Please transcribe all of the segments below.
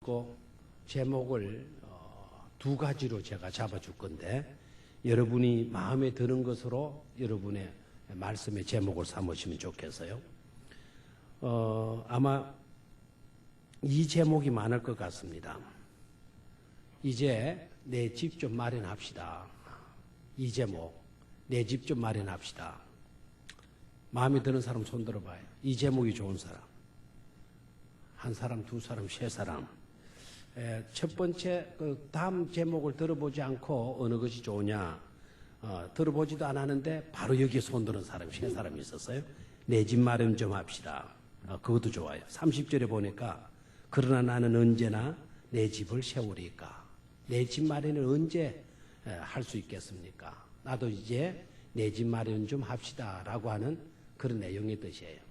가지고 제목을 두 가지로 제가 잡아줄 건데 여러분이 마음에 드는 것으로 여러분의 말씀의 제목을 삼으시면 좋겠어요. 아마 이 제목이 많을 것 같습니다. 이제 내 집 좀 마련합시다. 이 제목, 내 집 좀 마련합시다. 마음에 드는 사람 손 들어봐요. 이 제목이 좋은 사람. 한 사람, 두 사람, 세 사람. 첫 번째 다음 제목을 들어보지 않고 어느 것이 좋으냐 들어보지도 않았는데 바로 여기에 손 드는 사람이 세 사람이 있었어요. 내 집 마련 좀 합시다. 그것도 좋아요. 30절에 보니까 그러나 나는 언제나 내 집을 세우리까. 내 집 마련을 언제 할 수 있겠습니까? 나도 이제 내 집 마련 좀 합시다 라고 하는 그런 내용의 뜻이에요.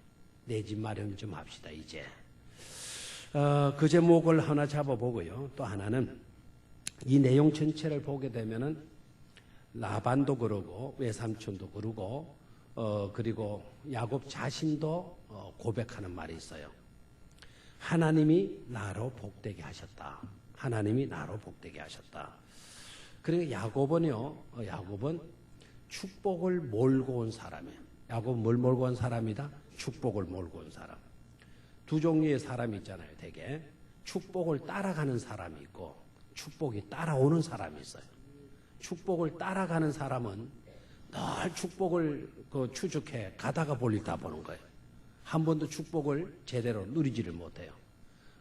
내 집 마련 좀 합시다 이제. 그 제목을 하나 잡아보고요. 또 하나는 이 내용 전체를 보게 되면은 라반도 그러고 외삼촌도 그러고 그리고 야곱 자신도 고백하는 말이 있어요. 하나님이 나로 복되게 하셨다. 하나님이 나로 복되게 하셨다. 그리고 야곱은 축복을 몰고 온 사람이에요. 야곱은 뭘 몰고 온 사람이다? 축복을 몰고 온 사람. 두 종류의 사람이 있잖아요. 되게 축복을 따라가는 사람이 있고 축복이 따라오는 사람이 있어요. 축복을 따라가는 사람은 늘 축복을 추적해 가다가 볼일 다 보는 거예요. 한 번도 축복을 제대로 누리지를 못해요.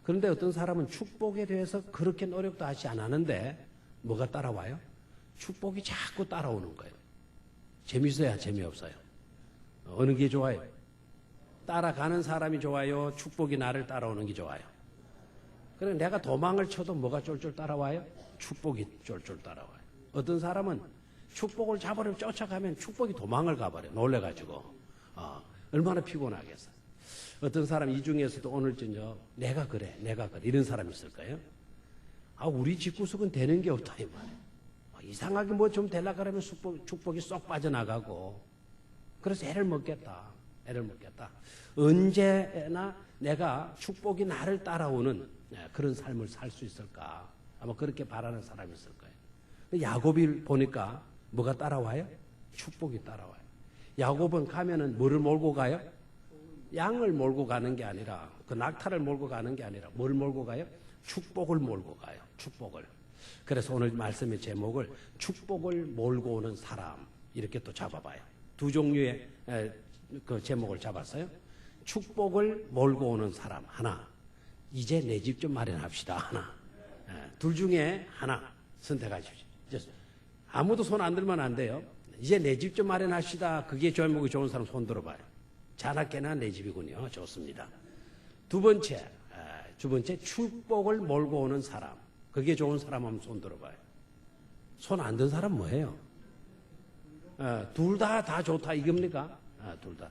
그런데 어떤 사람은 축복에 대해서 그렇게 노력도 하지 않았는데 뭐가 따라와요? 축복이 자꾸 따라오는 거예요. 재밌어야 재미없어요. 어느 게 좋아요? 따라가는 사람이 좋아요? 축복이 나를 따라오는 게 좋아요? 그래 내가 도망을 쳐도 뭐가 쫄쫄 따라와요? 축복이 쫄쫄 따라와요. 어떤 사람은 축복을 잡으려 쫓아가면 축복이 도망을 가버려요. 놀래가지고. 얼마나 피곤하겠어요. 어떤 사람 이 중에서도 오늘 저녁 내가 그래 이런 사람이 있을까요? 우리 집구석은 되는 게 없다 이 말이에요. 이상하게 뭐 좀 되려고 그러면 축복이 쏙 빠져나가고 그래서 애를 먹겠다. 언제나 내가 축복이 나를 따라오는 그런 삶을 살 수 있을까? 아마 그렇게 바라는 사람이 있을 거예요. 야곱이 보니까 뭐가 따라와요? 축복이 따라와요. 야곱은 가면은 뭐를 몰고 가요? 양을 몰고 가는 게 아니라 그 낙타를 몰고 가는 게 아니라 뭘 몰고 가요? 축복을 몰고 가요. 축복을. 그래서 오늘 말씀의 제목을 축복을 몰고 오는 사람 이렇게 또 잡아봐요. 두 종류의 그 제목을 잡았어요. 축복을 몰고 오는 사람 하나, 이제 내 집 좀 마련합시다 하나. 둘 중에 하나 선택하십시오. 아무도 손 안 들면 안 돼요. 이제 내 집 좀 마련합시다. 그게 제목이 좋은 사람 손 들어봐요. 자나깨나 내 집이군요. 좋습니다. 두 번째 축복을 몰고 오는 사람. 그게 좋은 사람 한번 손 들어봐요. 손 안 든 사람 뭐예요? 둘 다 좋다 이겁니까? 둘 다.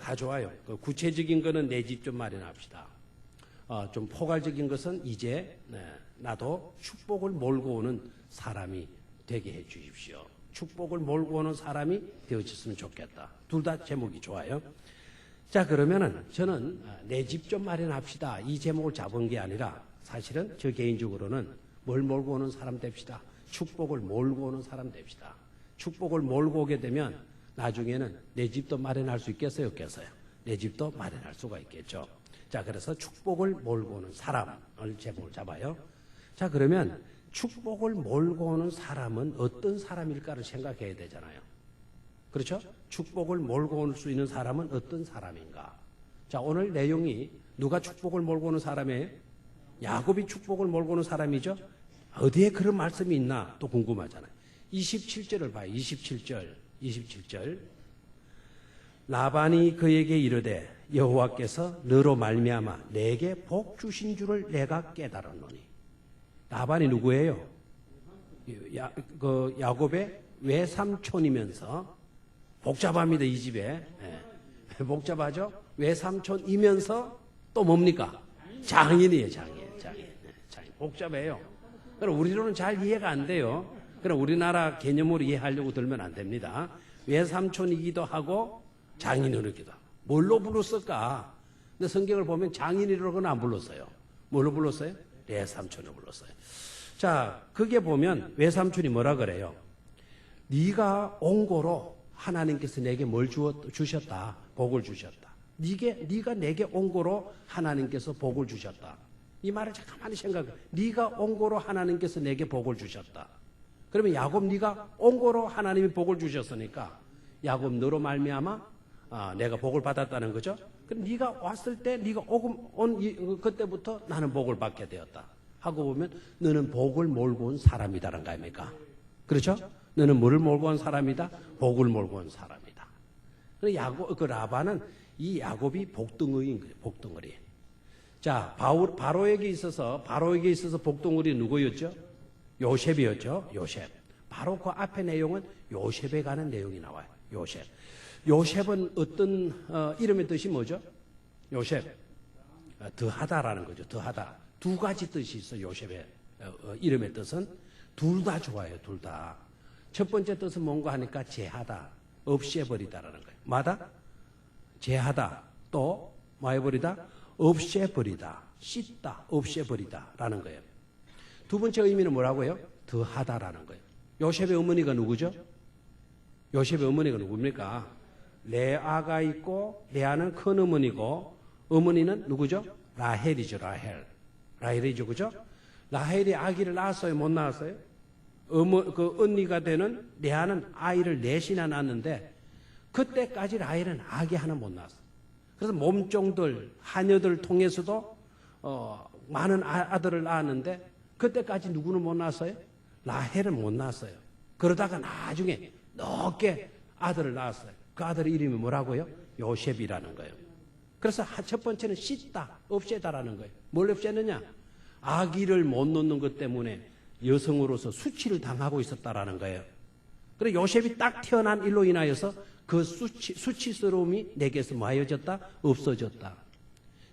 다 좋아요. 구체적인 거는 내 집 좀 마련합시다. 좀 포괄적인 것은 이제 나도 축복을 몰고 오는 사람이 되게 해 주십시오. 축복을 몰고 오는 사람이 되어졌으면 좋겠다. 둘 다 제목이 좋아요. 자, 그러면은 저는 내 집 좀 마련합시다. 이 제목을 잡은 게 아니라 사실은 저 개인적으로는 뭘 몰고 오는 사람 됩시다. 축복을 몰고 오는 사람 됩시다. 축복을 몰고 오게 되면 나중에는 내 집도 마련할 수 있겠어요? 없겠어요? 내 집도 마련할 수가 있겠죠. 자, 그래서 축복을 몰고 오는 사람을 제목을 잡아요. 자, 그러면 축복을 몰고 오는 사람은 어떤 사람일까를 생각해야 되잖아요. 그렇죠? 축복을 몰고 올 수 있는 사람은 어떤 사람인가? 자, 오늘 내용이 누가 축복을 몰고 오는 사람이에요? 야곱이 축복을 몰고 오는 사람이죠? 어디에 그런 말씀이 있나 또 궁금하잖아요. 27절을 봐요. 27절. 라반이 그에게 이르되 여호와께서 너로 말미암아 내게 복 주신 줄을 내가 깨달았노니. 라반이 누구예요? 야곱의 외삼촌이면서 복잡합니다. 이 집에. 복잡하죠? 외삼촌이면서 또 뭡니까? 장인이에요. 장인. 복잡해요. 그럼 우리로는 잘 이해가 안 돼요. 그럼 우리나라 개념으로 이해하려고 들면 안 됩니다. 외삼촌이기도 하고 장인어른이기도 하고. 뭘로 불렀을까? 근데 성경을 보면 장인이라고는 안 불렀어요. 뭘로 불렀어요? 외삼촌을 불렀어요. 자, 그게 보면 외삼촌이 뭐라 그래요? 네가 온 거로 하나님께서 내게 뭘 주셨다? 복을 주셨다. 네가 내게 온 거로 하나님께서 복을 주셨다. 이 말을 가만히 생각해. 네가 온 거로 하나님께서 내게 복을 주셨다. 그러면 야곱 네가 온 거로 하나님이 복을 주셨으니까 야곱 너로 말미암아 내가 복을 받았다는 거죠. 그럼 네가 왔을 때 네가 온 그때부터 나는 복을 받게 되었다. 하고 보면 너는 복을 몰고 온 사람이다라는 거 아닙니까? 그렇죠? 너는 뭐를 몰고 온 사람이다? 복을 몰고 온 사람이다. 그 라반은 이 야곱이 복덩어리인 거예요. 복덩어리. 자, 바로에게 있어서 복덩어리 누구였죠? 요셉이었죠. 요셉. 바로 그 앞에 내용은 요셉에 관한 내용이 나와요. 요셉. 요셉은 어떤 이름의 뜻이 뭐죠? 요셉. 더하다라는 거죠. 더하다. 두 가지 뜻이 있어요. 요셉의 이름의 뜻은 둘 다 좋아요. 둘 다. 첫 번째 뜻은 뭔가 하니까 제하다. 없애버리다라는 거예요. 마다? 제하다. 또 뭐 해버리다? 없애버리다. 씻다. 없애버리다라는 거예요. 두 번째 의미는 뭐라고요? 더하다라는 거예요. 요셉의 어머니가 누구죠? 요셉의 어머니가 누굽니까? 레아가 있고 레아는 큰 어머니고 어머니는 누구죠? 라헬이죠. 라헬이죠. 그죠? 라헬이 아기를 낳았어요? 못 낳았어요? 그 언니가 되는 레아는 아이를 넷이나 낳았는데 그때까지 라헬은 아기 하나 못 낳았어요. 그래서 몸종들, 하녀들 통해서도 많은 아들을 낳았는데 그때까지 누구는 못 낳았어요? 라헬은 못 낳았어요. 그러다가 나중에 넓게 아들을 낳았어요. 그 아들의 이름이 뭐라고요? 요셉이라는 거예요. 그래서 첫 번째는 씻다, 없애다라는 거예요. 뭘 없애느냐? 아기를 못 놓는 것 때문에 여성으로서 수치를 당하고 있었다라는 거예요. 그래서 요셉이 딱 태어난 일로 인하여서 그 수치스러움이 내게서 마여졌다, 없어졌다.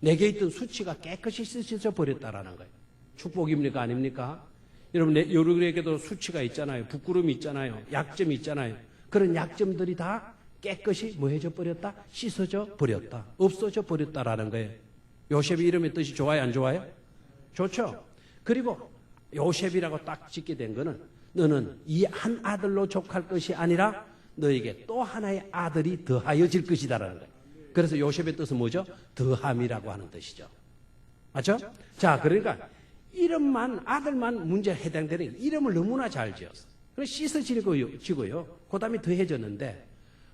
내게 있던 수치가 깨끗이 씻어져 버렸다라는 거예요. 축복입니까? 아닙니까? 여러분, 여러분에게도 수치가 있잖아요. 부끄러움이 있잖아요. 약점이 있잖아요. 그런 약점들이 다 깨끗이 뭐 해져 버렸다? 씻어져 버렸다. 없어져 버렸다라는 거예요. 요셉의 이름의 뜻이 좋아요? 안 좋아요? 좋죠? 그리고 요셉이라고 딱 짓게 된 거는 너는 이 한 아들로 족할 것이 아니라 너에게 또 하나의 아들이 더하여질 것이다라는 거예요. 그래서 요셉의 뜻은 뭐죠? 더함이라고 하는 뜻이죠. 맞죠? 자, 그러니까 이름만, 아들만 문제에 해당되는 이름을 너무나 잘 지었어. 그래서 씻어지고요. 그 다음에 더해졌는데,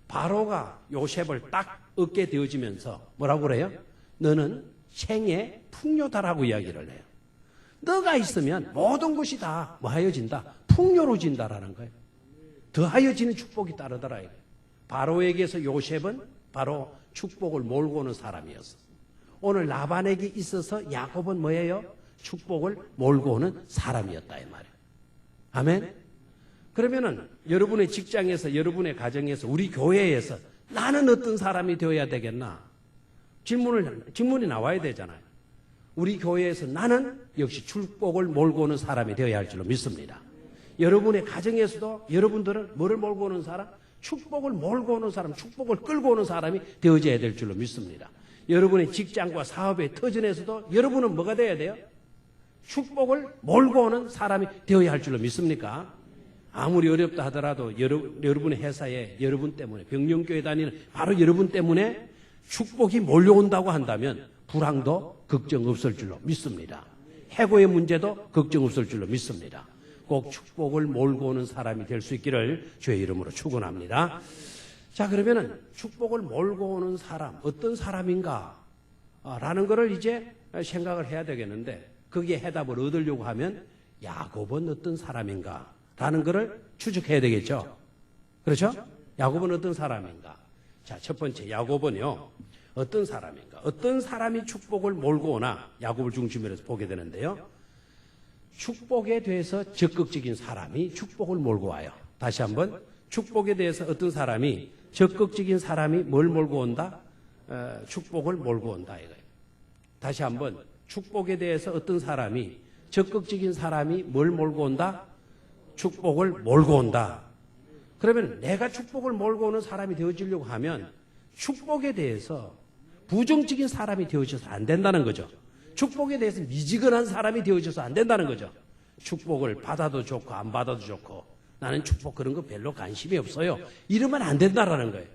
바로가 요셉을 딱 얻게 되어지면서 뭐라고 그래요? 너는 생애 풍요다라고 이야기를 해요. 너가 있으면 모든 것이 다 뭐하여진다? 풍요로워진다라는 거예요. 더하여지는 축복이 따르더라. 바로에게서 요셉은 바로 축복을 몰고 오는 사람이었어. 오늘 라반에게 있어서 야곱은 뭐예요? 축복을 몰고 오는 사람이었다 이 말이에요. 아멘. 그러면은 여러분의 직장에서, 여러분의 가정에서, 우리 교회에서 나는 어떤 사람이 되어야 되겠나? 질문이 나와야 되잖아요. 우리 교회에서 나는 역시 축복을 몰고 오는 사람이 되어야 할 줄로 믿습니다. 여러분의 가정에서도 여러분들은 뭐를 몰고 오는 사람? 축복을 몰고 오는 사람, 축복을 끌고 오는 사람이 되어져야 될 줄로 믿습니다. 여러분의 직장과 사업의 터전에서도 여러분은 뭐가 되어야 돼요? 축복을 몰고 오는 사람이 되어야 할 줄로 믿습니까? 아무리 어렵다 하더라도 여러분의 회사에 여러분 때문에, 병영교회 다니는 바로 여러분 때문에 축복이 몰려온다고 한다면 불황도 걱정 없을 줄로 믿습니다. 해고의 문제도 걱정 없을 줄로 믿습니다. 꼭 축복을 몰고 오는 사람이 될 수 있기를 주의 이름으로 축원합니다. 자, 그러면은 축복을 몰고 오는 사람, 어떤 사람인가? 라는 것을 이제 생각을 해야 되겠는데, 거기에 해답을 얻으려고 하면 야곱은 어떤 사람인가? 라는 것을 추적해야 되겠죠. 그렇죠? 야곱은 어떤 사람인가? 자, 첫 번째, 야곱은요, 어떤 사람인가? 어떤 사람이 축복을 몰고 오나? 야곱을 중심으로 해서 보게 되는데요. 축복에 대해서 적극적인 사람이 축복을 몰고 와요. 다시 한번, 축복에 대해서 어떤 사람이, 적극적인 사람이 뭘 몰고 온다? 축복을 몰고 온다 이거예요. 다시 한번, 축복에 대해서 어떤 사람이, 적극적인 사람이 뭘 몰고 온다? 축복을 몰고 온다. 그러면 내가 축복을 몰고 오는 사람이 되어지려고 하면 축복에 대해서 부정적인 사람이 되어져서 안 된다는 거죠. 축복에 대해서 미지근한 사람이 되어져서 안 된다는 거죠. 축복을 받아도 좋고 안 받아도 좋고 나는 축복 그런 거 별로 관심이 없어요. 이러면 안 된다라는 거예요.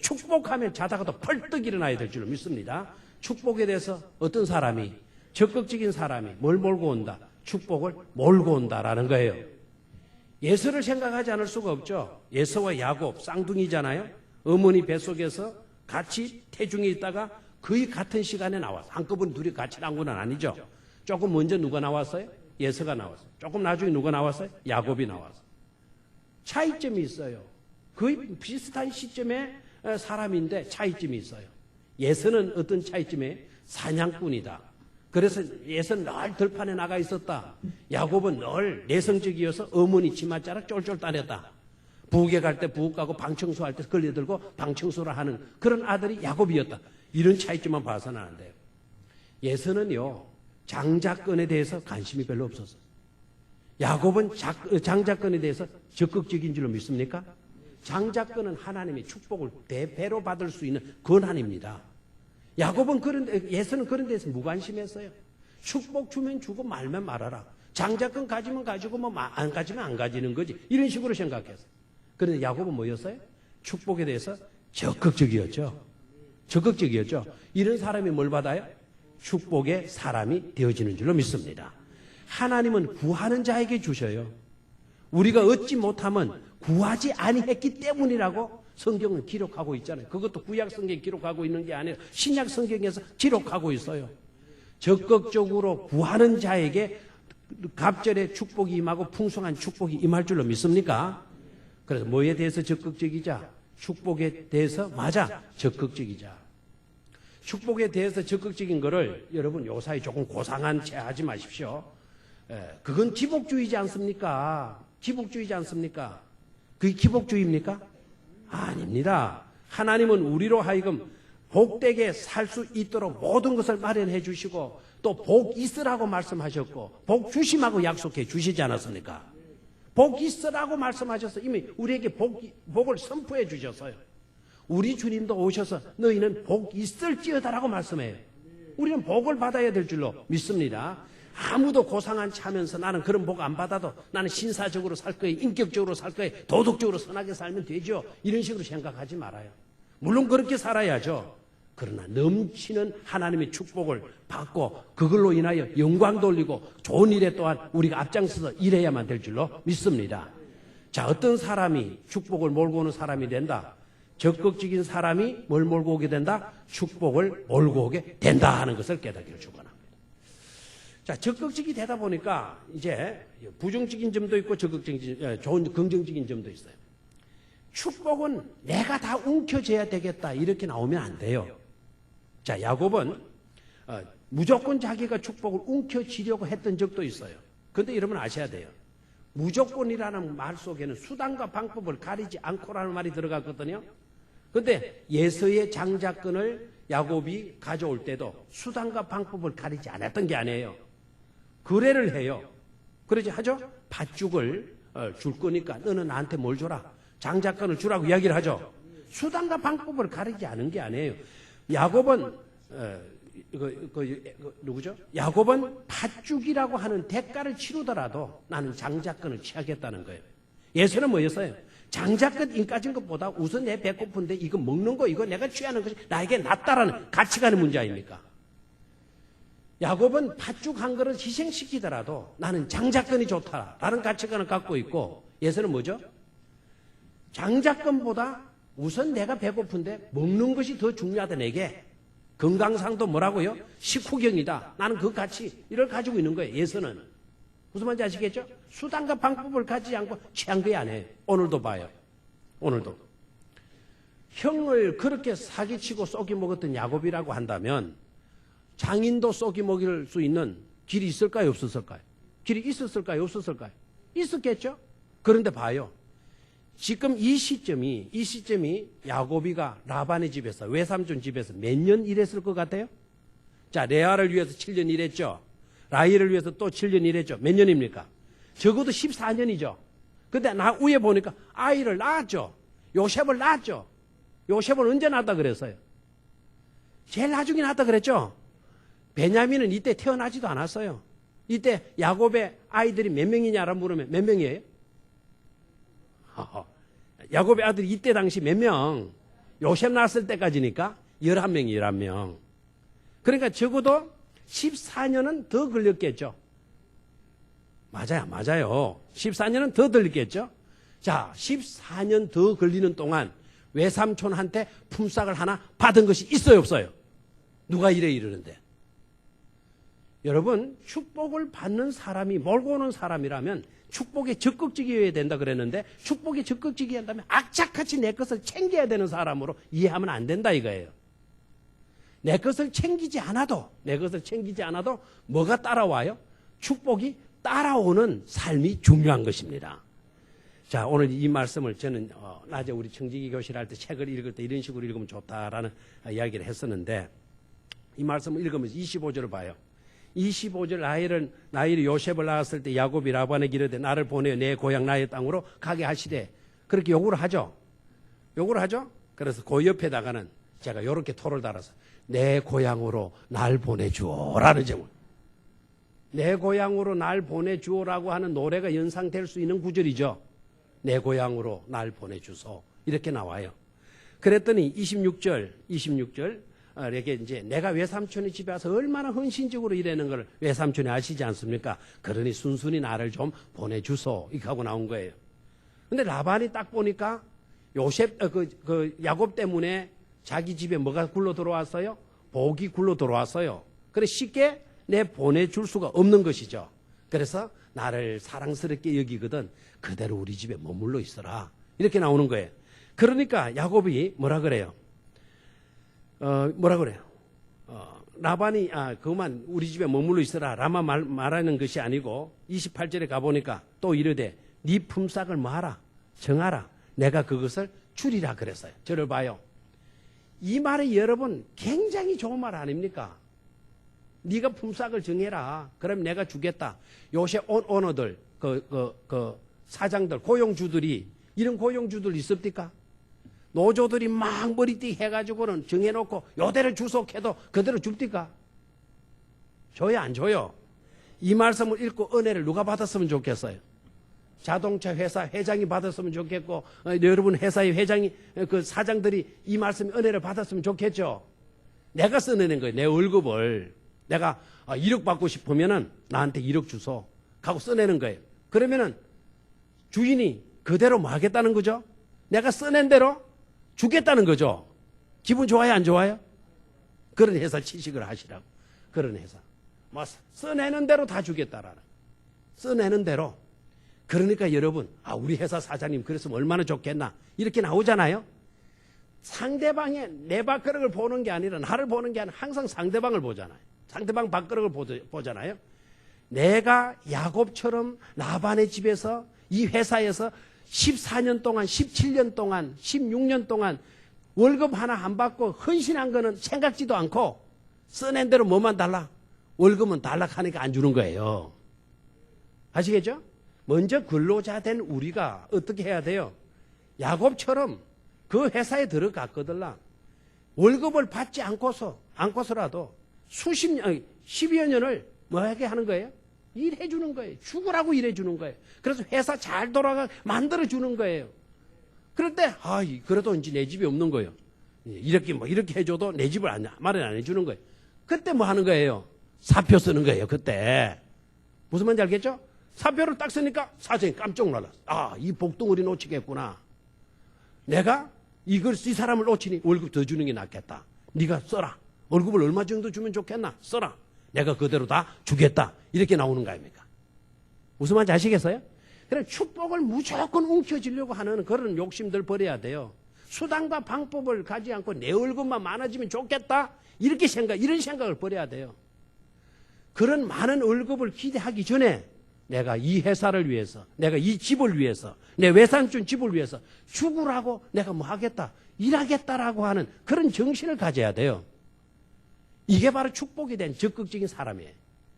축복하면 자다가도 펄떡 일어나야 될 줄로 믿습니다. 축복에 대해서 어떤 사람이 적극적인 사람이 뭘 몰고 온다? 축복을 몰고 온다라는 거예요. 예서를 생각하지 않을 수가 없죠. 예서와 야곱 쌍둥이잖아요. 어머니 뱃속에서 같이 태중에 있다가 거의 같은 시간에 나왔어요. 한꺼번에 둘이 같이 나온 건 아니죠. 조금 먼저 누가 나왔어요? 예서가 나왔어요. 조금 나중에 누가 나왔어요? 야곱이 나왔어요. 차이점이 있어요. 거의 비슷한 시점에 사람인데 차이점이 있어요. 예서는 어떤 차이점에 사냥꾼이다. 그래서 예서는 늘 들판에 나가 있었다. 야곱은 늘 내성적이어서 어머니 치맛자락 쫄쫄 따냈다. 부엌에 갈 때 부엌 가고 방청소할 때 걸려들고 방청소를 하는 그런 아들이 야곱이었다. 이런 차이점만 봐서는 안 돼요. 예서는요, 장자권에 대해서 관심이 별로 없었어요. 야곱은 장자권에 대해서 적극적인 줄로 믿습니까? 장자권은 하나님의 축복을 대배로 받을 수 있는 권한입니다. 야곱은 예서는 그런 데서 무관심했어요. 축복 주면 주고 말면 말아라. 장자권 가지면 가지고 뭐 안 가지면 안 가지는 거지. 이런 식으로 생각했어요. 그런데 야곱은 뭐였어요? 축복에 대해서 적극적이었죠. 적극적이었죠. 이런 사람이 뭘 받아요? 축복의 사람이 되어지는 줄로 믿습니다. 하나님은 구하는 자에게 주셔요. 우리가 얻지 못하면 구하지 아니했기 때문이라고 성경은 기록하고 있잖아요. 그것도 구약 성경에 기록하고 있는 게 아니라 신약 성경에서 기록하고 있어요. 적극적으로 구하는 자에게 갑절의 축복이 임하고 풍성한 축복이 임할 줄로 믿습니까? 그래서 뭐에 대해서 적극적이자? 축복에 대해서 맞아 적극적이자. 축복에 대해서 적극적인 거를 여러분 요사이 조금 고상한 채 하지 마십시오. 그건 기복주의지 않습니까? 기복주의지 않습니까? 그게 기복주의입니까? 아닙니다. 하나님은 우리로 하여금 복되게 살 수 있도록 모든 것을 마련해 주시고 또 복 있으라고 말씀하셨고 복 주심하고 약속해 주시지 않았습니까? 복 있으라고 말씀하셔서 이미 우리에게 복을 선포해 주셨어요. 우리 주님도 오셔서 너희는 복 있을지어다라고 말씀해요. 우리는 복을 받아야 될 줄로 믿습니다. 아무도 고상한 차면서 나는 그런 복 안 받아도 나는 신사적으로 살 거예요. 인격적으로 살 거예요. 도덕적으로 선하게 살면 되죠. 이런 식으로 생각하지 말아요. 물론 그렇게 살아야죠. 그러나 넘치는 하나님의 축복을 받고 그걸로 인하여 영광 돌리고 좋은 일에 또한 우리가 앞장서서 일해야만 될 줄로 믿습니다. 자, 어떤 사람이 축복을 몰고 오는 사람이 된다? 적극적인 사람이 뭘 몰고 오게 된다? 축복을 몰고 오게 된다 하는 것을 깨닫기를 축원합니다. 자, 적극적이 되다 보니까 이제 부정적인 점도 있고 좋은 긍정적인 점도 있어요. 축복은 내가 다 움켜쥐어야 되겠다 이렇게 나오면 안 돼요. 자, 야곱은 무조건 자기가 축복을 움켜쥐려고 했던 적도 있어요. 그런데 여러분 아셔야 돼요. 무조건이라는 말 속에는 수단과 방법을 가리지 않고라는 말이 들어갔거든요. 그런데 예서의 장자권을 야곱이 가져올 때도 수단과 방법을 가리지 않았던 게 아니에요. 거래를 해요. 그러지 하죠? 팥죽을 줄 거니까 너는 나한테 뭘 줘라. 장자권을 주라고 이야기를 하죠. 수단과 방법을 가리지 않은 게 아니에요. 야곱은 누구죠? 야곱은 팥죽이라고 하는 대가를 치르더라도 나는 장자권을 취하겠다는 거예요. 예서는 뭐였어요? 장자권 인가진 것보다 우선 내 배고픈데 이거 먹는 거 이거 내가 취하는 것이 나에게 낫다라는 가치관의 문제 아닙니까? 야곱은 팥죽 한 그릇 희생시키더라도 나는 장자권이 좋다라는 가치관을 갖고 있고 예서는 뭐죠? 장자권보다 우선 내가 배고픈데 먹는 것이 더 중요하다 내게. 건강상도 뭐라고요? 식후경이다. 나는 그 가치 이걸 가지고 있는 거예요. 예서는. 무슨 말인지 아시겠죠? 수단과 방법을 가지지 않고 취한 게 아니에요. 오늘도 봐요. 오늘도. 형을 그렇게 사기치고 쏘기 먹었던 야곱이라고 한다면 장인도 쏘기 먹일 수 있는 길이 있을까요? 없었을까요? 길이 있었을까요? 없었을까요? 있었겠죠? 그런데 봐요. 지금 이 시점이 야곱이가 라반의 집에서 외삼촌 집에서 몇 년 일했을 것 같아요? 자, 레아를 위해서 7년 일했죠. 라헬을 위해서 또 7년 일했죠. 몇 년입니까? 적어도 14년이죠. 근데 나 위에 보니까 아이를 낳았죠. 요셉을 낳았죠. 요셉을 언제 낳았다 그랬어요? 제일 나중에 낳았다 그랬죠. 베냐민은 이때 태어나지도 않았어요. 이때 야곱의 아이들이 몇 명이냐라 물으면 몇 명이에요? 야곱의 아들이 이때 당시 몇 명? 요셉 낳았을 때까지니까 11명이 11명. 그러니까 적어도 14년은 더 걸렸겠죠. 맞아요. 14년은 더 걸렸겠죠. 자, 14년 더 걸리는 동안 외삼촌한테 품삯을 하나 받은 것이 있어요, 없어요? 누가 이러는데. 여러분, 축복을 받는 사람이 몰고 오는 사람이라면 축복에 적극적이어야 된다 그랬는데 축복에 적극적이 한다면 악착같이 내 것을 챙겨야 되는 사람으로 이해하면 안 된다 이거예요. 내 것을 챙기지 않아도 뭐가 따라와요? 축복이 따라오는 삶이 중요한 것입니다. 자, 오늘 이 말씀을 저는 낮에 우리 청지기 교실 할 때 책을 읽을 때 이런 식으로 읽으면 좋다라는 이야기를 했었는데 이 말씀을 읽으면서 25절을 봐요. 25절 나일이 요셉을 낳았을 때 야곱이 라반에게 이르되 나를 보내어 내 고향 나의 땅으로 가게 하시되 그렇게 요구를 하죠. 그래서 그 옆에다가는 제가 이렇게 토를 달아서 내 고향으로 날 보내주오라는 제목. 내 고향으로 날 보내주오라고 하는 노래가 연상될 수 있는 구절이죠. 내 고향으로 날 보내주소 이렇게 나와요. 그랬더니 26절 이렇게 이제 내가 외삼촌의 집에 와서 얼마나 헌신적으로 일하는 걸 외삼촌이 아시지 않습니까? 그러니 순순히 나를 좀 보내주소 이렇게 하고 나온 거예요. 근데 라반이 딱 보니까 요셉 야곱 때문에 자기 집에 뭐가 굴러 들어왔어요? 복이 굴러 들어왔어요. 그래 쉽게 내 보내줄 수가 없는 것이죠. 그래서 나를 사랑스럽게 여기거든 그대로 우리 집에 머물러 있어라 이렇게 나오는 거예요. 그러니까 야곱이 뭐라 그래요? 라반이 그만 우리 집에 머물러 있어라 라마 말하는 것이 아니고 28절에 가보니까 또 이르되 네 품삯을 뭐하라? 정하라. 내가 그것을 주리라 그랬어요. 저를 봐요. 이 말이 여러분 굉장히 좋은 말 아닙니까? 네가 품삯을 정해라. 그럼 내가 주겠다. 요새 오너들 사장들 고용주들이 이런 고용주들 있습니까? 노조들이 막 머리띠 해가지고는 정해놓고 요대로 주속해도 그대로 줍니까? 줘요 안 줘요? 이 말씀을 읽고 은혜를 누가 받았으면 좋겠어요? 자동차 회사 회장이 받았으면 좋겠고 여러분 회사의 회장이 그 사장들이 이 말씀 은혜를 받았으면 좋겠죠. 내가 써내는 거예요. 내 월급을 내가 1억 받고 싶으면은 나한테 1억 주소 하고 써내는 거예요. 그러면은 주인이 그대로 뭐 하겠다는 거죠? 내가 써낸 대로 주겠다는 거죠. 기분 좋아요 안 좋아요? 그런 회사 취직을 하시라고. 그런 회사 뭐 써내는 대로 다 주겠다라는 써내는 대로. 그러니까 여러분 우리 회사 사장님 그랬으면 얼마나 좋겠나 이렇게 나오잖아요. 상대방의 내 밥그릇을 보는 게 아니라 나를 보는 게 아니라 항상 상대방을 보잖아요. 상대방 밥그릇을 보잖아요. 내가 야곱처럼 라반의 집에서 이 회사에서 14년 동안 17년 동안 16년 동안 월급 하나 안 받고 헌신한 거는 생각지도 않고 써낸 대로 뭐만 달라? 월급은 달락하니까 안 주는 거예요. 아시겠죠? 먼저 근로자 된 우리가 어떻게 해야 돼요? 야곱처럼 그 회사에 들어갔거들라 월급을 받지 않고서라도 10여 년을 뭐하게 하는 거예요? 일해 주는 거예요. 죽으라고 일해 주는 거예요. 그래서 회사 잘 돌아가 만들어 주는 거예요. 그럴 때 그래도 이제 내 집이 없는 거예요. 이렇게 해줘도 내 집을 마련 안 해주는 거예요. 그때 뭐 하는 거예요? 사표 쓰는 거예요. 그때 무슨 말인지 알겠죠? 사표를 딱 쓰니까 사장이 깜짝 놀랐어. 이 복덩어리 놓치겠구나. 내가 이 사람을 놓치니 월급 더 주는 게 낫겠다. 네가 써라. 월급을 얼마 정도 주면 좋겠나? 써라. 내가 그대로 다 주겠다. 이렇게 나오는 거 아닙니까? 무슨 말인지 아시겠어요? 그래 축복을 무조건 움켜쥐려고 하는 그런 욕심들 버려야 돼요. 수단과 방법을 가지 않고 내 월급만 많아지면 좋겠다. 이런 생각을 버려야 돼요. 그런 많은 월급을 기대하기 전에 내가 이 회사를 위해서, 내가 이 집을 위해서, 내 외삼촌 집을 위해서 죽으라고 내가 뭐 하겠다, 일하겠다라고 하는 그런 정신을 가져야 돼요. 이게 바로 축복이 된 적극적인 사람이에요.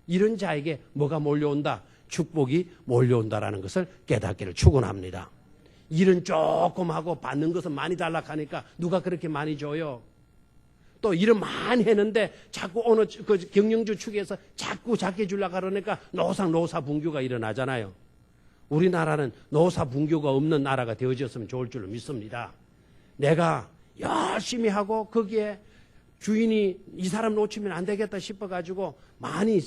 이런 자에게 뭐가 몰려온다? 축복이 몰려온다라는 것을 깨닫기를 축원합니다. 일은 조금 하고 받는 것은 많이 달락하니까 누가 그렇게 많이 줘요? 또 일을 많이 했는데 자꾸 어느 그 경영주 측에서 자꾸 작게 주려고 그러니까 노사분규가 일어나잖아요. 우리나라는 노사분규가 없는 나라가 되어졌으면 좋을 줄로 믿습니다. 내가 열심히 하고 거기에 주인이 이 사람 놓치면 안 되겠다 싶어가지고 많이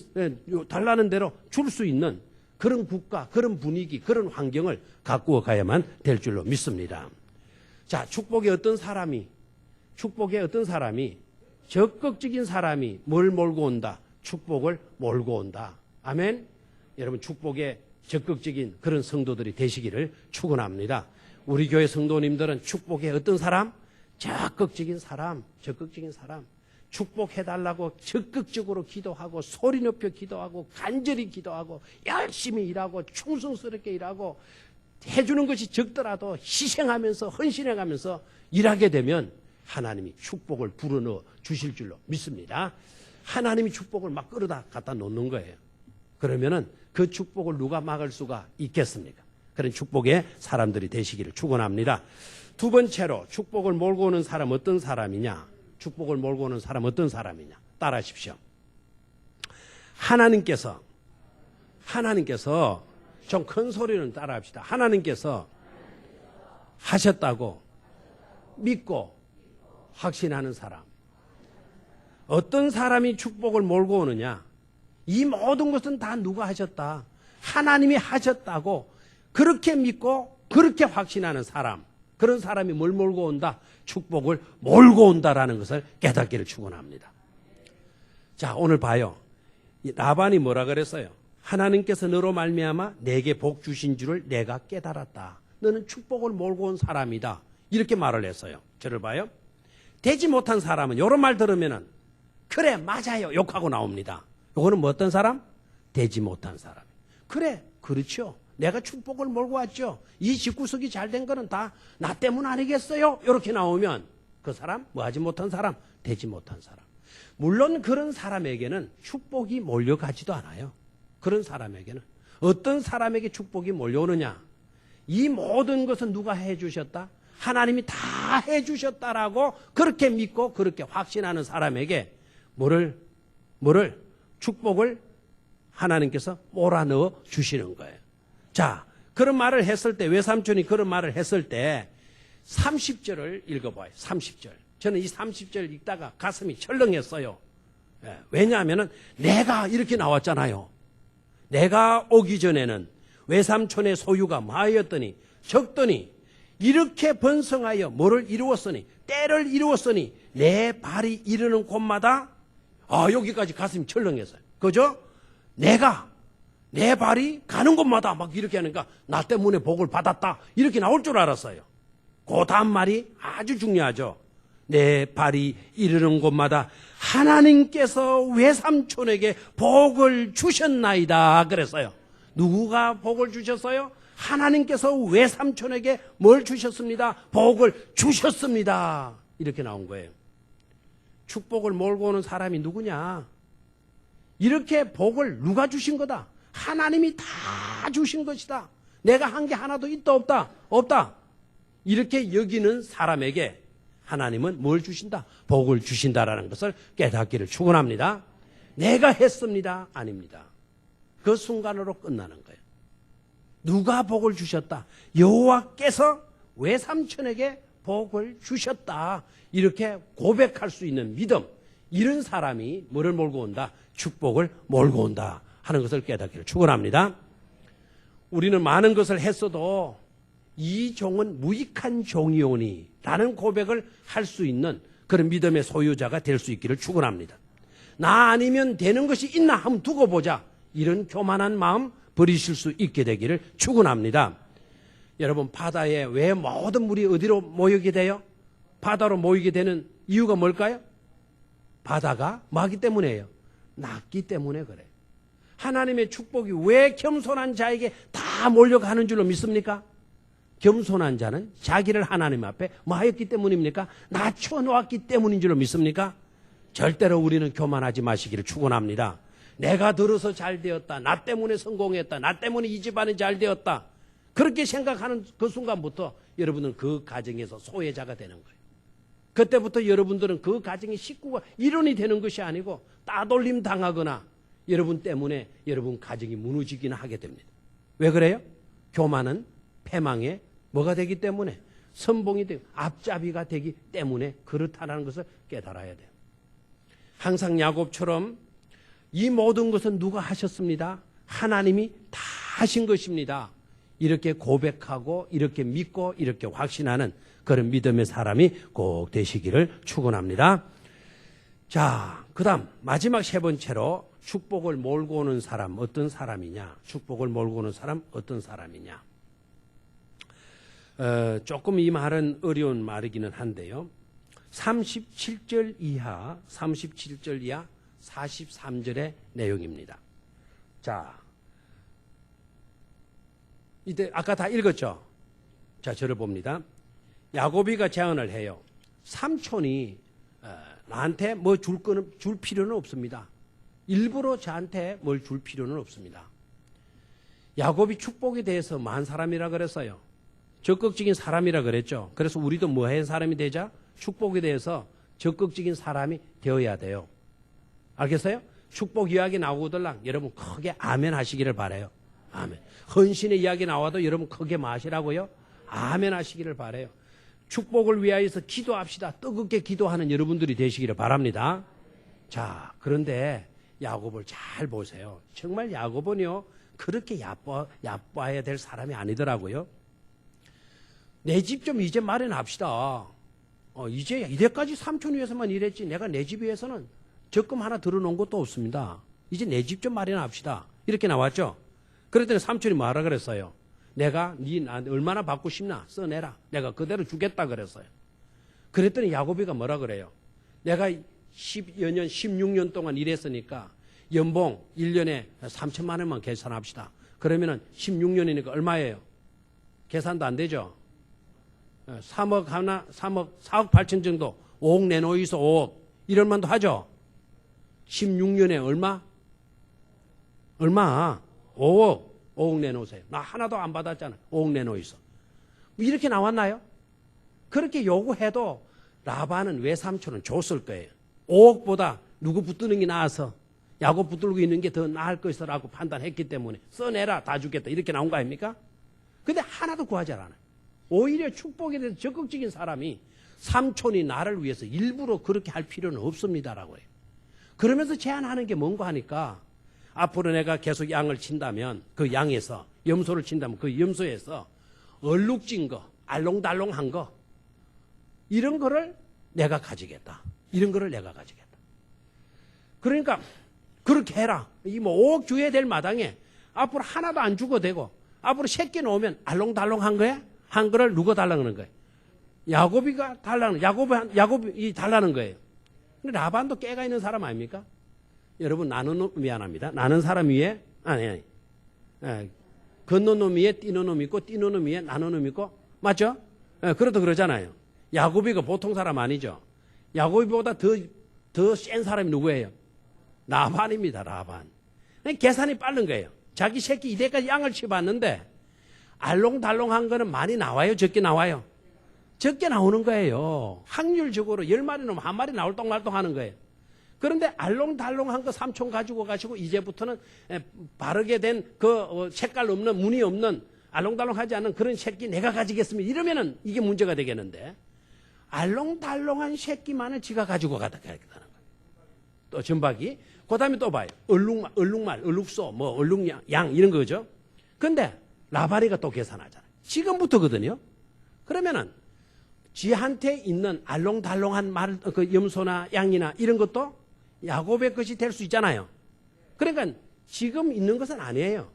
달라는 대로 줄 수 있는 그런 국가, 그런 분위기, 그런 환경을 가꾸어 가야만 될 줄로 믿습니다. 자, 축복의 어떤 사람이 적극적인 사람이 뭘 몰고 온다? 축복을 몰고 온다. 아멘? 여러분, 축복의 적극적인 그런 성도들이 되시기를 축원합니다. 우리 교회 성도님들은 축복의 어떤 사람? 적극적인 사람. 축복해달라고 적극적으로 기도하고 소리 높여 기도하고 간절히 기도하고 열심히 일하고 충성스럽게 일하고 해주는 것이 적더라도 희생하면서 헌신해가면서 일하게 되면 하나님이 축복을 불어넣어 주실 줄로 믿습니다. 하나님이 축복을 막 끌어다 갖다 놓는 거예요. 그러면은 그 축복을 누가 막을 수가 있겠습니까? 그런 축복의 사람들이 되시기를 축원합니다. 두 번째로 축복을 몰고 오는 사람 어떤 사람이냐? 축복을 몰고 오는 사람 어떤 사람이냐? 따라하십시오. 하나님께서 좀 큰 소리는 따라합시다. 하나님께서 하셨다고 믿고 확신하는 사람. 어떤 사람이 축복을 몰고 오느냐? 이 모든 것은 다 누가 하셨다? 하나님이 하셨다고 그렇게 믿고 그렇게 확신하는 사람. 그런 사람이 뭘 몰고 온다? 축복을 몰고 온다라는 것을 깨닫기를 축원합니다. 자, 오늘 봐요. 라반이 뭐라 그랬어요? 하나님께서 너로 말미암아 내게 복 주신 줄을 내가 깨달았다. 너는 축복을 몰고 온 사람이다. 이렇게 말을 했어요. 저를 봐요. 되지 못한 사람은 이런 말 들으면은 그래 맞아요 욕하고 나옵니다. 이거는 뭐 어떤 사람? 되지 못한 사람. 그래 그렇죠. 내가 축복을 몰고 왔죠. 이 집구석이 잘 된 거는 다 나 때문 아니겠어요? 이렇게 나오면 그 사람 뭐 하지 못한 사람? 되지 못한 사람. 물론 그런 사람에게는 축복이 몰려가지도 않아요. 그런 사람에게는 어떤 사람에게 축복이 몰려오느냐? 이 모든 것은 누가 해주셨다? 하나님이 다 해주셨다라고 그렇게 믿고 그렇게 확신하는 사람에게 뭐를 축복을 하나님께서 몰아넣어 주시는 거예요. 자, 그런 말을 했을 때 외삼촌이 그런 말을 했을 때 30절을 읽어봐요. 30절. 저는 이 30절 읽다가 가슴이 철렁했어요. 왜냐하면 내가 이렇게 나왔잖아요. 내가 오기 전에는 외삼촌의 소유가 마였더니 적더니 이렇게 번성하여 뭐를 이루었으니 때를 이루었으니 내 발이 이르는 곳마다 여기까지 가슴이 철렁했어요. 그죠? 내가 내 발이 가는 곳마다 막 이렇게 하니까 나 때문에 복을 받았다 이렇게 나올 줄 알았어요. 그 다음 말이 아주 중요하죠. 내 발이 이르는 곳마다 하나님께서 외삼촌에게 복을 주셨나이다 그랬어요. 누구가 복을 주셨어요? 하나님께서 외삼촌에게 뭘 주셨습니다? 복을 주셨습니다. 이렇게 나온 거예요. 축복을 몰고 오는 사람이 누구냐? 이렇게 복을 누가 주신 거다? 하나님이 다 주신 것이다. 내가 한 게 하나도 있다 없다? 없다. 이렇게 여기는 사람에게 하나님은 뭘 주신다? 복을 주신다라는 것을 깨닫기를 축원합니다. 내가 했습니다. 아닙니다. 그 순간으로 끝나는 거예요. 누가 복을 주셨다? 여호와께서 외삼촌에게 복을 주셨다. 이렇게 고백할 수 있는 믿음. 이런 사람이 뭐를 몰고 온다? 축복을 몰고 온다 하는 것을 깨닫기를 축원합니다. 우리는 많은 것을 했어도 이 종은 무익한 종이오니 라는 고백을 할 수 있는 그런 믿음의 소유자가 될 수 있기를 축원합니다. 나 아니면 되는 것이 있나 한번 두고 보자. 이런 교만한 마음 버리실 수 있게 되기를 축원합니다. 여러분, 바다에 왜 모든 물이 어디로 모이게 돼요? 바다로 모이게 되는 이유가 뭘까요? 바다가 뭐하기 때문이에요? 낮기 때문에 그래요. 하나님의 축복이 왜 겸손한 자에게 다 몰려가는 줄로 믿습니까? 겸손한 자는 자기를 하나님 앞에 뭐 하였기 때문입니까? 낮춰놓았기 때문인 줄로 믿습니까? 절대로 우리는 교만하지 마시기를 축원합니다. 내가 들어서 잘 되었다. 나 때문에 성공했다. 나 때문에 이 집안이 잘 되었다. 그렇게 생각하는 그 순간부터 여러분은 그 가정에서 소외자가 되는 거예요. 그때부터 여러분들은 그 가정의 식구가 일원이 되는 것이 아니고 따돌림 당하거나 여러분 때문에 여러분 가정이 무너지기는 하게 됩니다. 왜 그래요? 교만은 패망의 뭐가 되기 때문에 선봉이 되고 앞잡이가 되기 때문에 그렇다는 것을 깨달아야 돼요. 항상 야곱처럼 이 모든 것은 누가 하셨습니다? 하나님이 다 하신 것입니다. 이렇게 고백하고 이렇게 믿고 이렇게 확신하는 그런 믿음의 사람이 꼭 되시기를 축원합니다. 자, 그다음 마지막 세 번째로 축복을 몰고 오는 사람 어떤 사람이냐? 축복을 몰고 오는 사람 어떤 사람이냐? 조금 이 말은 어려운 말이기는 한데요. 37절 이하 43절의 내용입니다. 자, 이때 아까 다 읽었죠? 자, 저를 봅니다. 야곱이가 제안을 해요. 삼촌이 나한테 뭐 줄 필요는 없습니다. 일부러 저한테 뭘 줄 필요는 없습니다. 야곱이 축복에 대해서 만 사람이라 그랬어요. 적극적인 사람이라 그랬죠. 그래서 우리도 뭐한 사람이 되자? 축복에 대해서 적극적인 사람이 되어야 돼요. 알겠어요? 축복 이야기 나오더랑 여러분 크게 아멘 하시기를 바라요. 아멘. 헌신의 이야기 나와도 여러분 크게 마시라고요. 아멘 하시기를 바라요. 축복을 위하여서 기도합시다. 뜨겁게 기도하는 여러분들이 되시기를 바랍니다. 자, 그런데 야곱을 잘 보세요. 정말 야곱은요 그렇게 얕봐야 될 사람이 아니더라고요. 내 집 좀 이제 마련합시다. 이제 이때까지 삼촌 위해서만 일했지 내가 내 집 위해서는 적금 하나 들어놓은 것도 없습니다. 이제 내 집 좀 마련합시다. 이렇게 나왔죠. 그랬더니 삼촌이 뭐하라 그랬어요? 내가 나한테 얼마나 받고 싶나 써내라. 내가 그대로 주겠다 그랬어요. 그랬더니 야곱이가 뭐라 그래요? 내가 10여 년 16년 동안 일했으니까 연봉 1년에 3천만 원만 계산합시다. 그러면은 16년이니까 얼마예요? 계산도 안 되죠. 3억 4억 8천 정도 5억 내놓이소 5억 이럴만도 하죠. 16년에 얼마? 5억 내놓으세요. 나 하나도 안 받았잖아. 5억 내놓이소. 이렇게 나왔나요? 그렇게 요구해도 라반은 외삼촌은 줬을 거예요. 5억보다 누구 붙드는 게 나아서 야곱 붙들고 있는 게 더 나을 것이라고 판단했기 때문에 써내라 다 주겠다 이렇게 나온 거 아닙니까? 근데 하나도 구하지 않아요. 오히려 축복에 대해서 적극적인 사람이 삼촌이 나를 위해서 일부러 그렇게 할 필요는 없습니다라고 해요. 그러면서 제안하는 게 뭔가 하니까 앞으로 내가 계속 양을 친다면 그 양에서 염소를 친다면 그 염소에서 얼룩진 거, 알롱달롱한 거 이런 거를 내가 가지겠다. 이런 거를 내가 가지겠다. 그러니까 그렇게 해라. 이 뭐 5억 줘야 될 마당에 앞으로 하나도 안 주고 되고 앞으로 새끼 놓으면 알롱달롱한 거야? 한 거를 누가 달라는 거예요? 야곱이가 달라는 야곱이 달라는 거예요. 근데 라반도 깨가 있는 사람 아닙니까? 여러분 나는 놈 미안합니다. 나는 사람 위에 아니 건너는 놈 위에 뛰는 놈 있고 뛰는 놈 위에 나는 놈 있고 맞죠? 그래도 그러잖아요. 야곱이가 보통 사람 아니죠. 야곱이보다 더 센 사람이 누구예요? 라반입니다. 라반. 계산이 빠른 거예요. 자기 새끼 이때까지 양을 치봤는데 알롱달롱한 거는 많이 나와요? 적게 나와요? 적게 나오는 거예요. 확률적으로 10마리 놓으면 한 마리 나올 똥말똥 하는 거예요. 그런데 알롱달롱한 거 삼촌 가지고 가시고 이제부터는 바르게 된 그 색깔 없는 무늬 없는 알롱달롱하지 않은 그런 새끼 내가 가지겠습니다. 이러면은 이게 문제가 되겠는데 알롱달롱한 새끼만을 지가 가지고 가겠다는 거예요. 또 전박이. 그 다음에 또 봐요. 얼룩말, 얼룩소, 뭐 얼룩양 이런 거죠. 근데 라바리가 또 계산하잖아요. 지금부터거든요. 그러면은 지한테 있는 알롱달롱한 그 염소나 양이나 이런 것도 야곱의 것이 될 수 있잖아요. 그러니까 지금 있는 것은 아니에요.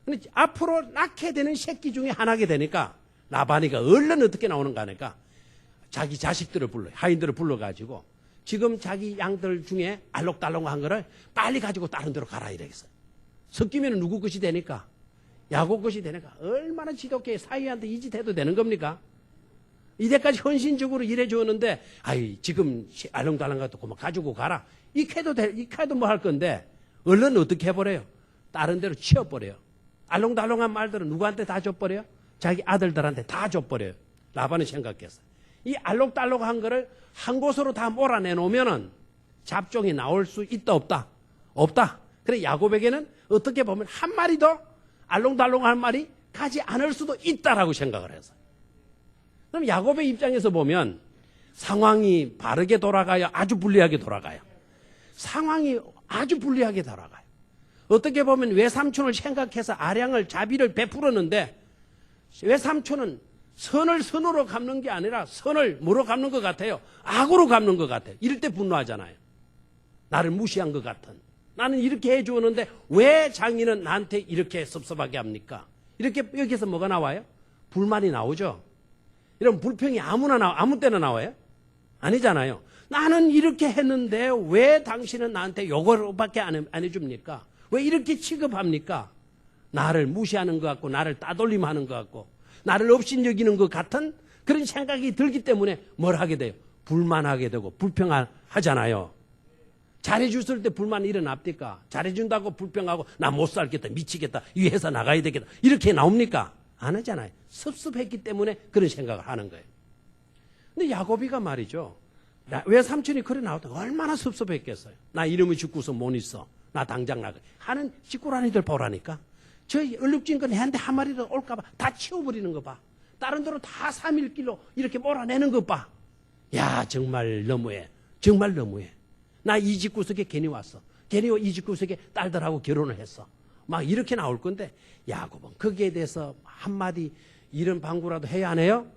근데 앞으로 낳게 되는 새끼 중에 하나게 되니까 라반이가 얼른 어떻게 나오는가 하니까 자기 자식들을 하인들을 불러가지고 지금 자기 양들 중에 알록달록한 거를 빨리 가지고 다른 데로 가라 이러겠어요. 섞이면 누구 것이 되니까? 야곱 것이 되니까 얼마나 지독해 사위한테 이 짓 해도 되는 겁니까? 이때까지 헌신적으로 일해 주었는데 지금 알렁달렁 것도 그만 가지고 가라. 이 캐도 뭐 할 건데 얼른 어떻게 해버려요? 다른 데로 치워버려요. 알렁달렁한 말들은 누구한테 다 줘버려요? 자기 아들들한테 다 줘버려요. 라반은 생각했어요. 이 알록달록한 거를 한 곳으로 다 몰아내 놓으면은 잡종이 나올 수 있다 없다? 없다. 그래 야곱에게는 어떻게 보면 한 마리도 알록달록한 말이 가지 않을 수도 있다라고 생각을 해서. 그럼 야곱의 입장에서 보면 상황이 바르게 돌아가요? 아주 불리하게 돌아가요? 상황이 아주 불리하게 돌아가요. 어떻게 보면 외삼촌을 생각해서 아량을 자비를 베풀었는데 외삼촌은 선을 선으로 갚는 게 아니라 선을 뭐로 갚는 것 같아요? 악으로 갚는 것 같아요. 이럴 때 분노하잖아요. 나를 무시한 것 같은. 나는 이렇게 해주었는데 왜 장인은 나한테 이렇게 섭섭하게 합니까? 이렇게 여기서 뭐가 나와요? 불만이 나오죠. 이런 불평이 아무 때나 나와요? 아니잖아요. 나는 이렇게 했는데 왜 당신은 나한테 요거밖에 안 해줍니까? 왜 이렇게 취급합니까? 나를 무시하는 것 같고 나를 따돌림하는 것 같고 나를 업신여기는 것 같은 그런 생각이 들기 때문에 뭘 하게 돼요? 불만하게 되고 불평하잖아요. 잘해줬을 때 불만이 일어납니까? 잘해준다고 불평하고 나 못 살겠다 미치겠다 이 회사 나가야 되겠다 이렇게 나옵니까? 안 하잖아요. 섭섭했기 때문에 그런 생각을 하는 거예요. 근데 야곱이가 말이죠. 왜 삼촌이 그래 나왔다 얼마나 섭섭했겠어요. 나 이름을 짓고서 못 있어. 나 당장 나가. 하는 짓꾸라니들 보라니까. 저 얼룩진 건 애한테 한 마리라도 올까봐 다 치워버리는 거 봐. 다른 데로 다 3일길로 이렇게 몰아내는 거 봐. 야 정말 너무해. 정말 너무해. 나 이 집구석에 괜히 왔어. 괜히 이 집구석에 딸들하고 결혼을 했어. 막 이렇게 나올 건데 야곱은 거기에 대해서 한마디 이런 방구라도 해야 안 해요?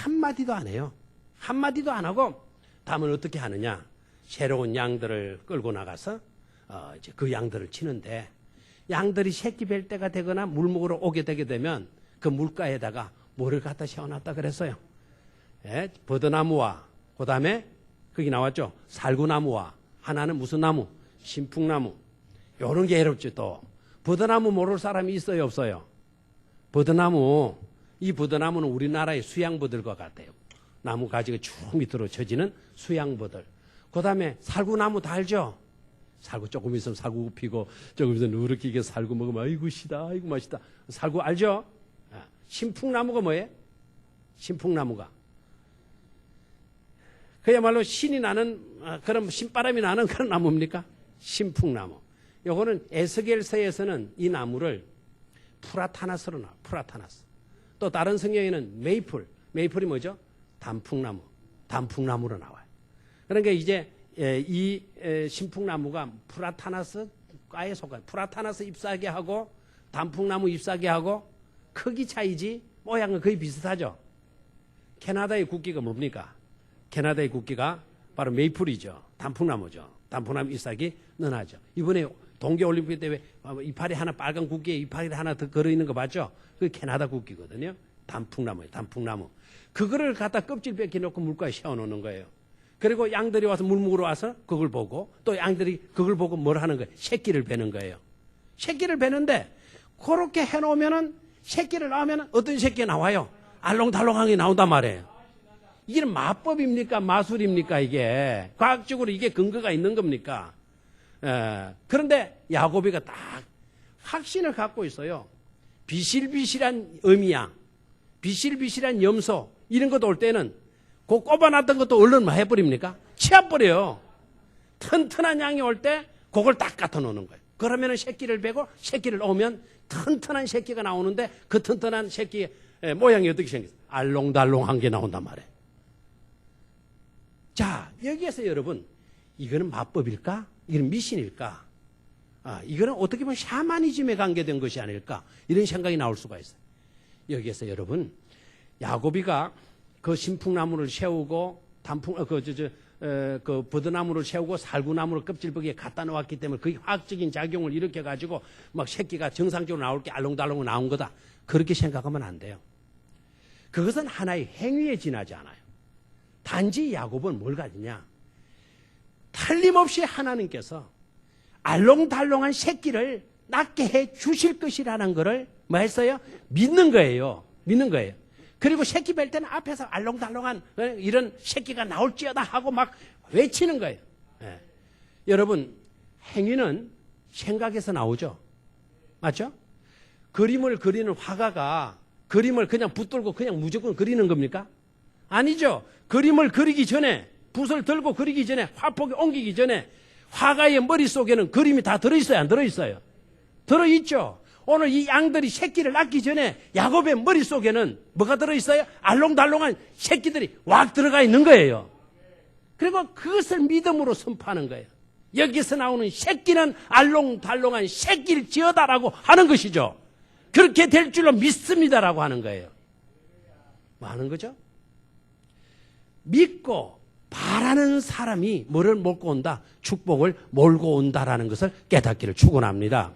한마디도 안 해요. 한마디도 안 하고 다음은 어떻게 하느냐. 새로운 양들을 끌고 나가서 이제 그 양들을 치는데 양들이 새끼 뵐 때가 되거나 물 먹으러 오게 되게 되면 그 물가에다가 뭐를 갖다 세워놨다 그랬어요. 예, 버드나무와 그 다음에 거기 나왔죠. 살구나무와 하나는 무슨 나무? 신풍나무. 요런 게 해롭죠 또. 버드나무 모를 사람이 있어요 없어요? 버드나무. 이 버드나무는 우리나라의 수양버들과 같아요. 나무 가지가 쭉 밑으로 쳐지는 수양버들. 그 다음에 살구나무 다 알죠? 살구 조금 있으면 살구 피고 조금 있으면 누렇게 살구 먹으면 아이고 시다 아이고 맛있다. 살구 알죠? 신풍나무가 뭐예요? 신풍나무가 그야말로 신이 나는 그런 신바람이 나는 그런 나무입니까? 신풍나무. 요거는 에스겔서에서는 이 나무를 프라타나스로 나와요. 프라타나스. 또 다른 성경에는 메이플이 뭐죠? 단풍나무. 단풍나무로 나와요. 그러니까 이제 이 신풍나무가 프라타나스 과에 속아요. 프라타나스 잎사귀 하고 단풍나무 잎사귀 하고 크기 차이지 모양은 거의 비슷하죠. 캐나다의 국기가 뭡니까? 캐나다의 국기가 바로 메이플이죠. 단풍나무죠. 단풍나무 잎사귀 능하죠. 이번에 동계올림픽 때 이파리 하나 빨간 국기에 이파리 하나 더 걸어 있는 거 봤죠? 그게 캐나다 국기거든요. 단풍나무예요. 단풍나무. 그거를 갖다 껍질 벗겨놓고 물가에 세워놓는 거예요. 그리고 양들이 와서 물 먹으러 와서 그걸 보고 또 양들이 그걸 보고 뭘 하는 거예요? 새끼를 베는 거예요. 새끼를 베는데 그렇게 해놓으면은 새끼를 낳으면 어떤 새끼가 나와요? 알롱달롱하게 나온단 말이에요. 이게 마법입니까? 마술입니까? 이게 과학적으로 이게 근거가 있는 겁니까? 그런데 야곱이가 딱 확신을 갖고 있어요. 비실비실한 어미양, 비실비실한 염소 이런 것도 올 때는 그 꼽아놨던 것도 얼른 해버립니까? 치워버려요. 튼튼한 양이 올 때 그걸 딱 갖다 놓는 거예요. 그러면 새끼를 베고 새끼를 놓으면 튼튼한 새끼가 나오는데 그 튼튼한 새끼의 모양이 어떻게 생겼어요? 알롱달롱한 게 나온단 말이에요. 자, 여기에서 여러분 이거는 마법일까? 이거는 미신일까? 이거는 어떻게 보면 샤머니즘에 관계된 것이 아닐까? 이런 생각이 나올 수가 있어요. 여기에서 여러분 야곱이가 그 신풍나무를 세우고 그 버드나무를 세우고 살구나무를 껍질벽에 갖다 놓았기 때문에 그게 화학적인 작용을 일으켜 가지고 막 새끼가 정상적으로 나올 게 알롱달롱 나온 거다. 그렇게 생각하면 안 돼요. 그것은 하나의 행위에 지나지 않아요. 단지 야곱은 뭘 가지냐? 틀림없이 하나님께서 알롱달롱한 새끼를 낳게 해 주실 것이라는 것을 뭐 했어요? 믿는 거예요. 믿는 거예요. 그리고 새끼 뵐 때는 앞에서 알롱달롱한 이런 새끼가 나올지어다 하고 막 외치는 거예요. 예. 여러분, 행위는 생각에서 나오죠. 맞죠? 그림을 그리는 화가가 그림을 그냥 붙들고 그냥 무조건 그리는 겁니까? 아니죠. 그림을 그리기 전에, 붓을 들고 그리기 전에, 화폭에 옮기기 전에 화가의 머릿속에는 그림이 다 들어있어요, 안 들어있어요? 들어있죠. 오늘 이 양들이 새끼를 낳기 전에 야곱의 머릿속에는 뭐가 들어있어요? 알롱달롱한 새끼들이 왁 들어가 있는 거예요. 그리고 그것을 믿음으로 선포하는 거예요. 여기서 나오는 새끼는 알롱달롱한 새끼를 지어다라고 하는 것이죠. 그렇게 될 줄로 믿습니다라고 하는 거예요. 뭐 하는 거죠? 믿고 바라는 사람이 뭐를 몰고 온다? 축복을 몰고 온다라는 것을 깨닫기를 축원합니다.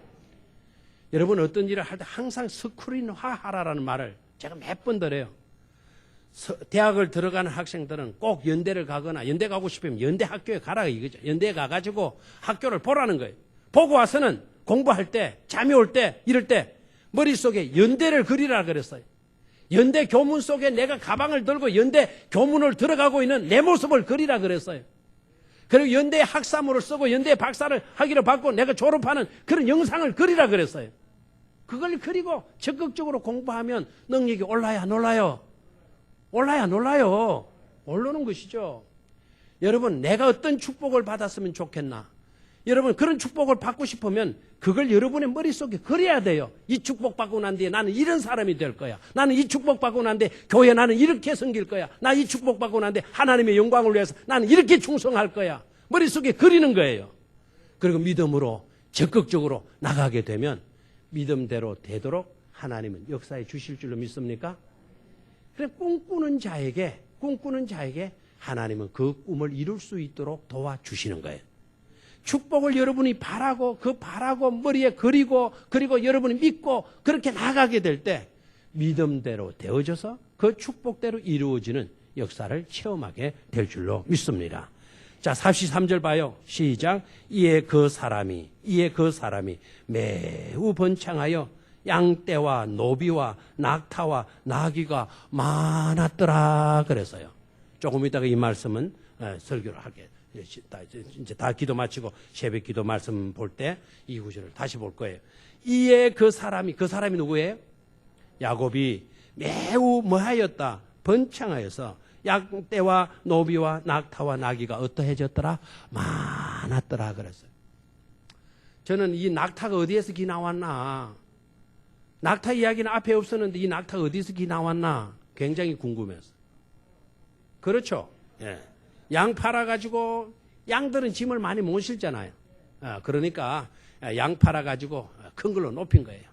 여러분 어떤 일을 할 때 항상 스크린화하라는 말을 제가 몇 번 들어요. 대학을 들어가는 학생들은 꼭 연대를 가거나 연대 가고 싶으면 연대 학교에 가라 이거죠. 연대에 가가지고 학교를 보라는 거예요. 보고 와서는 공부할 때 잠이 올 때 이럴 때 머릿속에 연대를 그리라 그랬어요. 연대 교문 속에 내가 가방을 들고 연대 교문을 들어가고 있는 내 모습을 그리라 그랬어요. 그리고 연대 학사모를 쓰고 연대 박사를 하기로 받고 내가 졸업하는 그런 영상을 그리라 그랬어요. 그걸 그리고 적극적으로 공부하면 능력이 올라야 안 올라요? 올라야 안 올라요? 오르는 것이죠. 여러분 내가 어떤 축복을 받았으면 좋겠나? 여러분 그런 축복을 받고 싶으면 그걸 여러분의 머릿속에 그려야 돼요. 이 축복 받고 난 뒤에 나는 이런 사람이 될 거야. 나는 이 축복 받고 난 뒤에 교회 나는 이렇게 섬길 거야. 나 이 축복 받고 난 뒤에 하나님의 영광을 위해서 나는 이렇게 충성할 거야. 머릿속에 그리는 거예요. 그리고 믿음으로 적극적으로 나가게 되면 믿음대로 되도록 하나님은 역사해 주실 줄로 믿습니까? 그래 꿈꾸는 자에게 하나님은 그 꿈을 이룰 수 있도록 도와주시는 거예요. 축복을 여러분이 바라고 머리에 그리고 여러분이 믿고 그렇게 나가게 될 때 믿음대로 되어져서 그 축복대로 이루어지는 역사를 체험하게 될 줄로 믿습니다. 자, 43절 봐요. 시작. 이에 그 사람이 매우 번창하여 양떼와 노비와 낙타와 나귀가 많았더라 그랬어요. 조금 이따가 이 말씀은 설교를 하게 이제 다 기도 마치고 새벽 기도 말씀 볼 때 이 구절을 다시 볼 거예요. 이에 그 사람이 누구예요? 야곱이 매우 뭐하였다? 번창하여서 양떼와 노비와 낙타와 나귀가 어떠해졌더라? 많았더라 그랬어요. 저는 이 낙타가 어디에서 기 나왔나? 낙타 이야기는 앞에 없었는데 이 낙타가 어디서 기 나왔나? 굉장히 궁금했어요. 그렇죠? 예. 양 팔아가지고 양들은 짐을 많이 못 실잖아요. 그러니까 양 팔아가지고 큰 걸로 높인 거예요.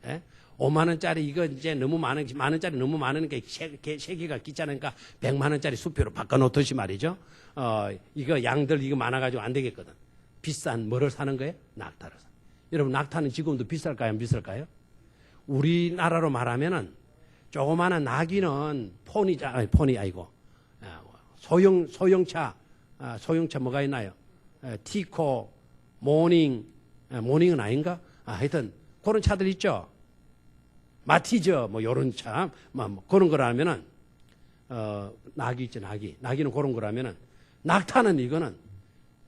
예? 5만 원짜리 이거 이제 너무 만 원짜리 너무 많으니까 세 개가 귀찮으니까 100만 원짜리 수표로 바꿔놓듯이 말이죠. 이거 양들 이거 많아가지고 안 되겠거든. 비싼 뭐를 사는 거예요? 낙타를 사. 여러분 낙타는 지금도 비쌀까요? 안 비쌀까요? 우리나라로 말하면은 조그마한 나귀는 소형차 뭐가 있나요? 티코, 모닝은 아닌가? 하여튼 그런 차들 있죠. 마티저 뭐 요런 차, 뭐 그런 거라면은 나귀 있죠, 나귀는 그런 거라면은 낙타는 이거는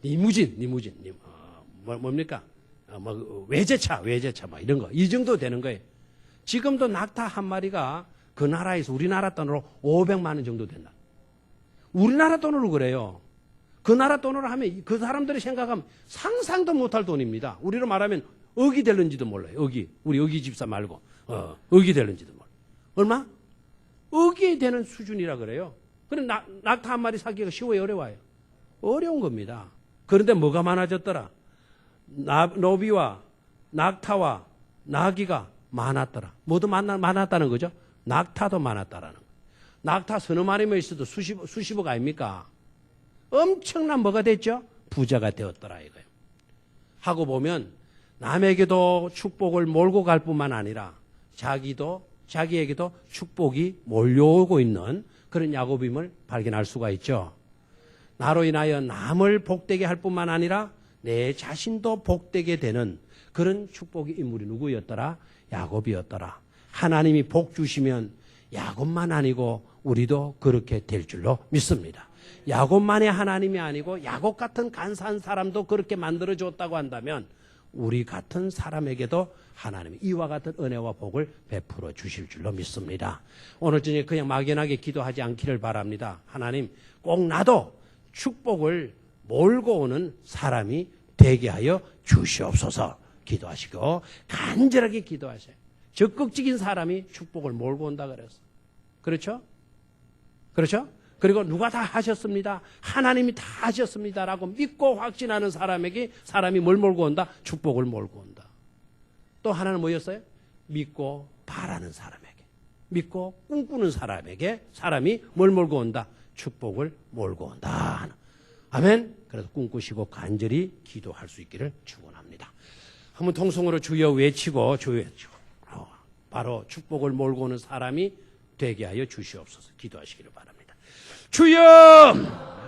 리무진, 뭡니까? 외제차 뭐 이런 거 이 정도 되는 거예요. 지금도 낙타 한 마리가 그 나라에서 우리나라 돈으로 500만 원 정도 된다. 우리나라 돈으로 그래요. 그 나라 돈으로 하면 그 사람들이 생각하면 상상도 못할 돈입니다. 우리로 말하면 억이 될는지도 몰라요. 우리 억이 집사 말고 억이 될는지도 몰라요. 얼마? 억이 되는 수준이라 그래요. 그럼 낙타 한 마리 사기가 쉬워요, 어려워요? 어려운 겁니다. 그런데 뭐가 많아졌더라? 노비와 낙타와 나귀가 많았더라. 모두 많았다는 거죠. 낙타도 많았다라는 거. 낙타 서너 마리만 있어도 수십억 아닙니까? 엄청난 뭐가 됐죠? 부자가 되었더라 이거예요. 하고 보면 남에게도 축복을 몰고 갈 뿐만 아니라 자기에게도 축복이 몰려오고 있는 그런 야곱임을 발견할 수가 있죠. 나로 인하여 남을 복되게 할 뿐만 아니라 내 자신도 복되게 되는 그런 축복의 인물이 누구였더라? 야곱이었더라. 하나님이 복 주시면 야곱만 아니고 우리도 그렇게 될 줄로 믿습니다. 야곱만의 하나님이 아니고 야곱 같은 간사한 사람도 그렇게 만들어줬다고 한다면 우리 같은 사람에게도 하나님이 이와 같은 은혜와 복을 베풀어 주실 줄로 믿습니다. 오늘 저녁에 그냥 막연하게 기도하지 않기를 바랍니다. 하나님, 꼭 나도 축복을 몰고 오는 사람이 되게 하여 주시옵소서. 기도하시고 간절하게 기도하세요. 적극적인 사람이 축복을 몰고 온다 그랬어. 그렇죠? 그렇죠? 그리고 누가 다 하셨습니다. 하나님이 다 하셨습니다라고 믿고 확신하는 사람에게 사람이 뭘 몰고 온다? 축복을 몰고 온다. 또 하나는 뭐였어요? 믿고 바라는 사람에게, 믿고 꿈꾸는 사람에게 사람이 뭘 몰고 온다? 축복을 몰고 온다. 아멘. 그래서 꿈꾸시고 간절히 기도할 수 있기를 축원합니다. 한번 통성으로 주여 외치고 바로 축복을 몰고 오는 사람이 되게 하여 주시옵소서. 기도하시기를 바랍니다. 주여!